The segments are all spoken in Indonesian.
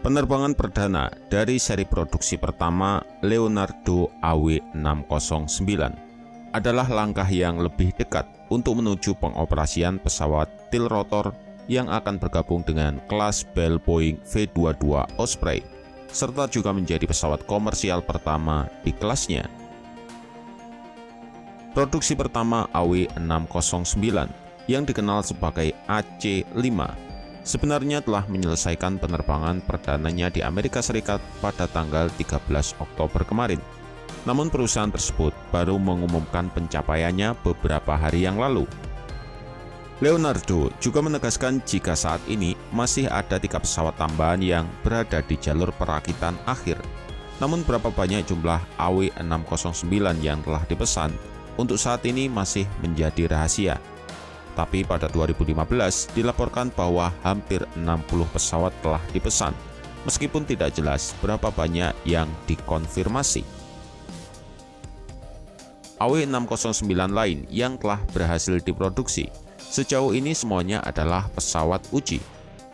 Penerbangan perdana dari seri produksi pertama Leonardo AW609 adalah langkah yang lebih dekat untuk menuju pengoperasian pesawat tiltrotor yang akan bergabung dengan kelas Bell Boeing V-22 Osprey, serta juga menjadi pesawat komersial pertama di kelasnya. Produksi pertama AW609 yang dikenal sebagai AC-5 sebenarnya telah menyelesaikan penerbangan perdananya di Amerika Serikat pada tanggal 13 Oktober kemarin. Namun perusahaan tersebut baru mengumumkan pencapaiannya beberapa hari yang lalu. Leonardo juga menegaskan jika saat ini masih ada 3 pesawat tambahan yang berada di jalur perakitan akhir. Namun berapa banyak jumlah AW609 yang telah dipesan untuk saat ini masih menjadi rahasia. Tapi pada 2015 dilaporkan bahwa hampir 60 pesawat telah dipesan, meskipun tidak jelas berapa banyak yang dikonfirmasi. AW609 lain yang telah berhasil diproduksi sejauh ini semuanya adalah pesawat uji.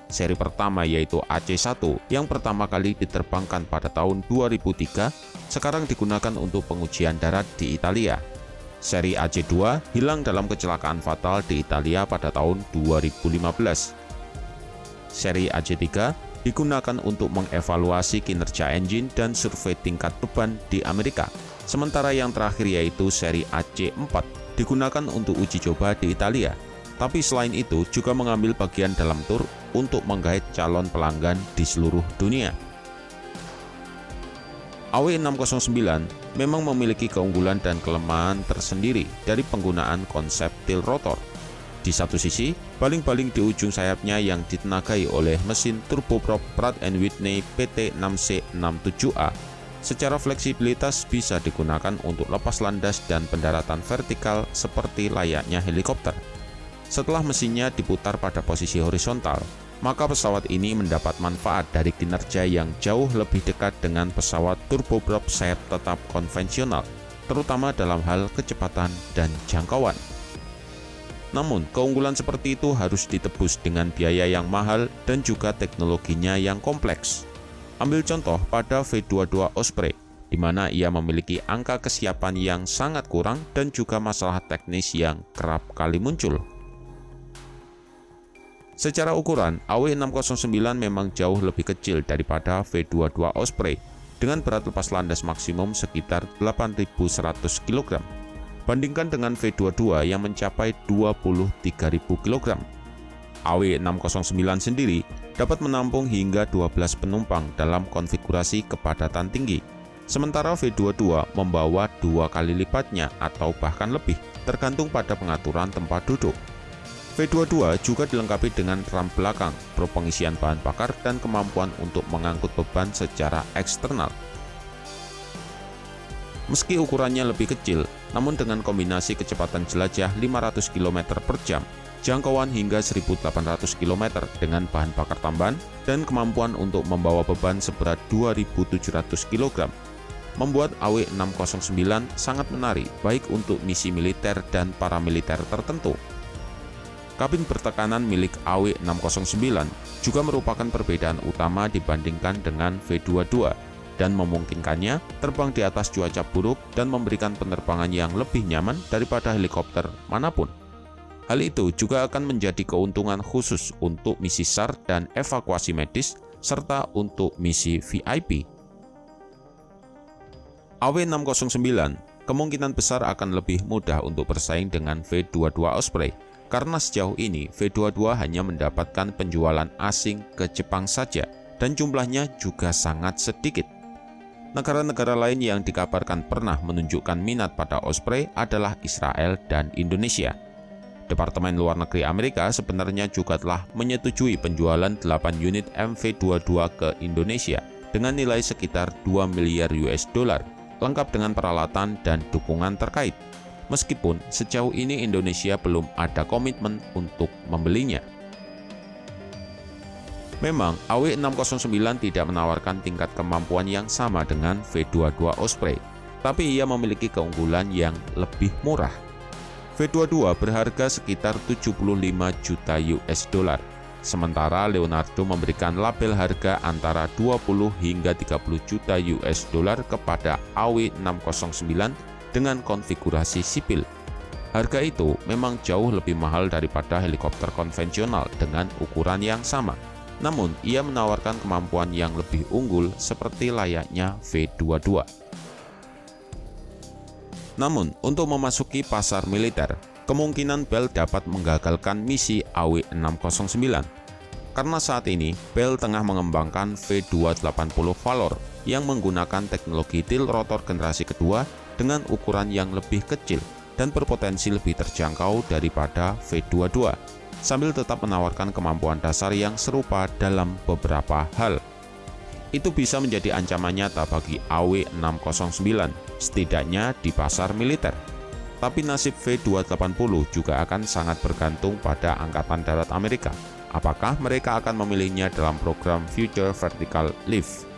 Seri pertama yaitu AC-1 yang pertama kali diterbangkan pada tahun 2003 sekarang digunakan untuk pengujian darat di Italia. Seri AC-2 hilang dalam kecelakaan fatal di Italia pada tahun 2015. Seri AC-3 digunakan untuk mengevaluasi kinerja engine dan survei tingkat beban di Amerika. Sementara yang terakhir yaitu seri AC-4 digunakan untuk uji coba di Italia. Tapi selain itu juga mengambil bagian dalam tur untuk menggait calon pelanggan di seluruh dunia. AW609 memang memiliki keunggulan dan kelemahan tersendiri dari penggunaan konsep tiltrotor. Di satu sisi, baling-baling di ujung sayapnya yang ditenagai oleh mesin turboprop Pratt & Whitney PT6C67A secara fleksibilitas bisa digunakan untuk lepas landas dan pendaratan vertikal seperti layaknya helikopter. Setelah mesinnya diputar pada posisi horizontal, maka pesawat ini mendapat manfaat dari kinerja yang jauh lebih dekat dengan pesawat turboprop sayap tetap konvensional, terutama dalam hal kecepatan dan jangkauan. Namun, keunggulan seperti itu harus ditebus dengan biaya yang mahal dan juga teknologinya yang kompleks. Ambil contoh pada V-22 Osprey, di mana ia memiliki angka kesiapan yang sangat kurang dan juga masalah teknis yang kerap kali muncul. Secara ukuran, AW609 memang jauh lebih kecil daripada V-22 Osprey dengan berat lepas landas maksimum sekitar 8.100 kg. Bandingkan dengan V-22 yang mencapai 23.000 kg. AW609 sendiri dapat menampung hingga 12 penumpang dalam konfigurasi kepadatan tinggi. Sementara V-22 membawa 2 kali lipatnya atau bahkan lebih, tergantung pada pengaturan tempat duduk. V-22 juga dilengkapi dengan ram belakang, pro pengisian bahan bakar, dan kemampuan untuk mengangkut beban secara eksternal. Meski ukurannya lebih kecil, namun dengan kombinasi kecepatan jelajah 500 km per jam, jangkauan hingga 1.800 km dengan bahan bakar tambahan, dan kemampuan untuk membawa beban seberat 2.700 kg, membuat AW609 sangat menarik baik untuk misi militer dan paramiliter tertentu. Kabin bertekanan milik AW609 juga merupakan perbedaan utama dibandingkan dengan V-22 dan memungkinkannya terbang di atas cuaca buruk dan memberikan penerbangan yang lebih nyaman daripada helikopter manapun. Hal itu juga akan menjadi keuntungan khusus untuk misi SAR dan evakuasi medis serta untuk misi VIP. AW609 kemungkinan besar akan lebih mudah untuk bersaing dengan V-22 Osprey. Karena sejauh ini V-22 hanya mendapatkan penjualan asing ke Jepang saja dan jumlahnya juga sangat sedikit. Negara-negara lain yang dikabarkan pernah menunjukkan minat pada Osprey adalah Israel dan Indonesia. Departemen Luar Negeri Amerika sebenarnya juga telah menyetujui penjualan 8 unit MV-22 ke Indonesia dengan nilai sekitar 2 miliar US dollar, lengkap dengan peralatan dan dukungan terkait. Meskipun sejauh ini Indonesia belum ada komitmen untuk membelinya. Memang AW609 tidak menawarkan tingkat kemampuan yang sama dengan V-22 Osprey, tapi ia memiliki keunggulan yang lebih murah. V-22 berharga sekitar 75 juta US dollar, Sementara Leonardo memberikan label harga antara 20 hingga 30 juta US dollar kepada AW609 dengan konfigurasi sipil. Harga itu memang jauh lebih mahal daripada helikopter konvensional dengan ukuran yang sama. Namun, ia menawarkan kemampuan yang lebih unggul seperti layaknya V-22. Namun, untuk memasuki pasar militer, kemungkinan Bell dapat menggagalkan misi AW609. Karena saat ini, Bell tengah mengembangkan V-280 Valor yang menggunakan teknologi tilt rotor generasi kedua dengan ukuran yang lebih kecil dan berpotensi lebih terjangkau daripada V-22, sambil tetap menawarkan kemampuan dasar yang serupa dalam beberapa hal. Itu bisa menjadi ancaman nyata bagi AW609, setidaknya di pasar militer. Tapi nasib V-280 juga akan sangat bergantung pada Angkatan Darat Amerika. Apakah mereka akan memilihnya dalam program Future Vertical Lift?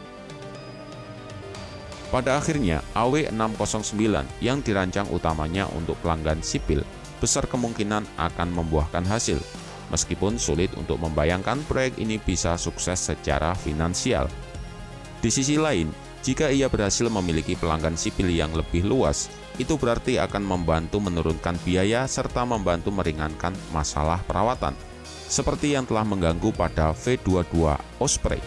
Pada akhirnya, AW609 yang dirancang utamanya untuk pelanggan sipil besar kemungkinan akan membuahkan hasil, meskipun sulit untuk membayangkan proyek ini bisa sukses secara finansial. Di sisi lain, jika ia berhasil memiliki pelanggan sipil yang lebih luas, itu berarti akan membantu menurunkan biaya serta membantu meringankan masalah perawatan, seperti yang telah mengganggu pada V-22 Osprey.